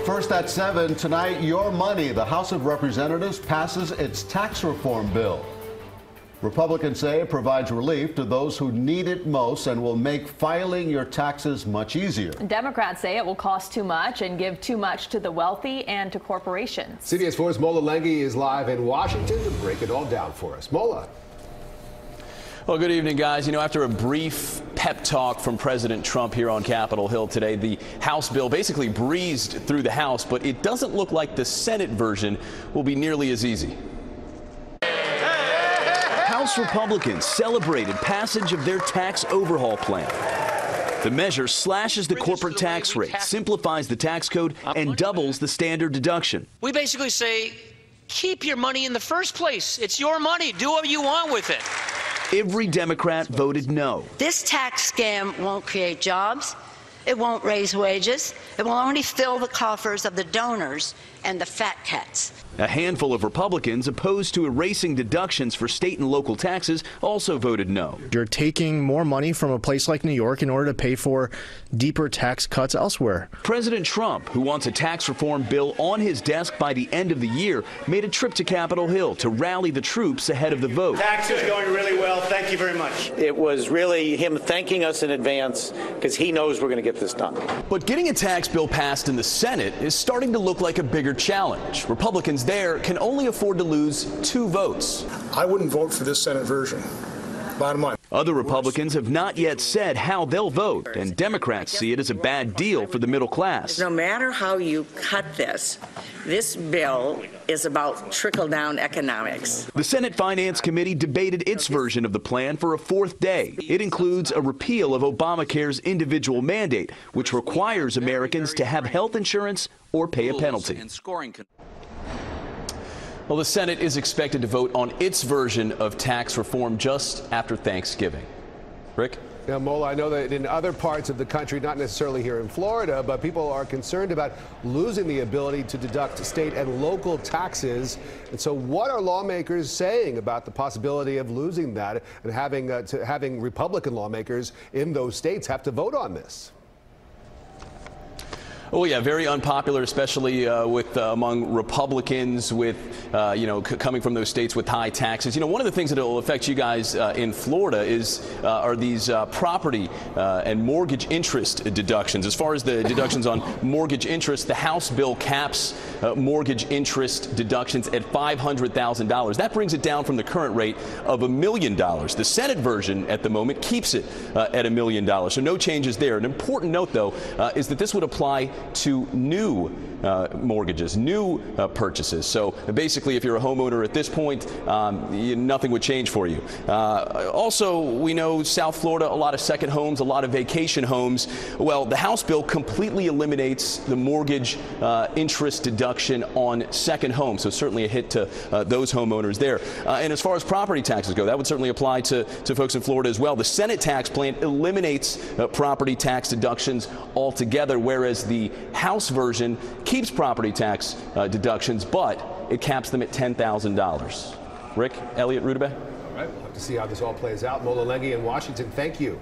First at 7 tonight, your money. The House of Representatives passes its tax reform bill. Republicans say it provides relief to those who need it most and will make filing your taxes much easier. Democrats say it will cost too much and give too much to the wealthy and to corporations. CBS 4's Mola Lenghi is live in Washington to break it all down for us. Mola. Well, good evening, guys. After a brief pep talk from President Trump here on Capitol Hill today, the House bill basically breezed through the House, but it doesn't look like the Senate version will be nearly as easy. House Republicans celebrated passage of their tax overhaul plan. The measure slashes the corporate tax rate, simplifies the tax code, and doubles the standard deduction. We basically say, keep your money in the first place. It's your money. Do what you want with it. Every Democrat voted no. This tax scam won't create jobs. It won't raise wages. It will only fill the coffers of the donors and the fat cats. A handful of Republicans opposed to erasing deductions for state and local taxes also voted no. You're taking more money from a place like New York in order to pay for deeper tax cuts elsewhere. President Trump, who wants a tax reform bill on his desk by the end of the year, made a trip to Capitol Hill to rally the troops ahead of the vote. Tax is going really well. Thank you very much. It was really him thanking us in advance because he knows we're going to get this done. But getting a tax bill passed in the Senate is starting to look like a bigger challenge. Republicans there can only afford to lose 2 votes. I wouldn't vote for this Senate version. Bottom line. Other Republicans have not yet said how they'll vote, and Democrats see it as a bad deal for the middle class. No matter how you cut this bill is about trickle-down economics. The Senate Finance Committee debated its version of the plan for a 4th day. It includes a repeal of Obamacare's individual mandate, which requires Americans to have health insurance or pay a penalty. Well, the Senate is expected to vote on its version of tax reform just after Thanksgiving. Rick? Now, Mola, I know that in other parts of the country, not necessarily here in Florida, but people are concerned about losing the ability to deduct state and local taxes. And so what are lawmakers saying about the possibility of losing that and having Republican lawmakers in those states have to vote on this? Oh, yeah, very unpopular, especially among Republicans coming from those states with high taxes. One of the things that will affect you guys in Florida are these property and mortgage interest deductions. As far as the deductions on mortgage interest, the House bill caps mortgage interest deductions at $500,000. That brings it down from the current rate of $1 million. The Senate version at the moment keeps it at $1 million. So no changes there. An important note, though, is that this would apply to new mortgages, new purchases. So basically, if you're a homeowner at this point, nothing would change for you. Also, we know South Florida, a lot of second homes, a lot of vacation homes. Well, the House bill completely eliminates the mortgage interest deduction on second homes. So certainly a hit to those homeowners there. And as far as property taxes go, that would certainly apply to folks in Florida as well. The Senate tax plan eliminates property tax deductions altogether, whereas the House version keeps property tax deductions, but it caps them at $10,000. Rick, Elliot, Rudabeh? All right, we'll have to see how this all plays out. Mola Lenghi in Washington, thank you.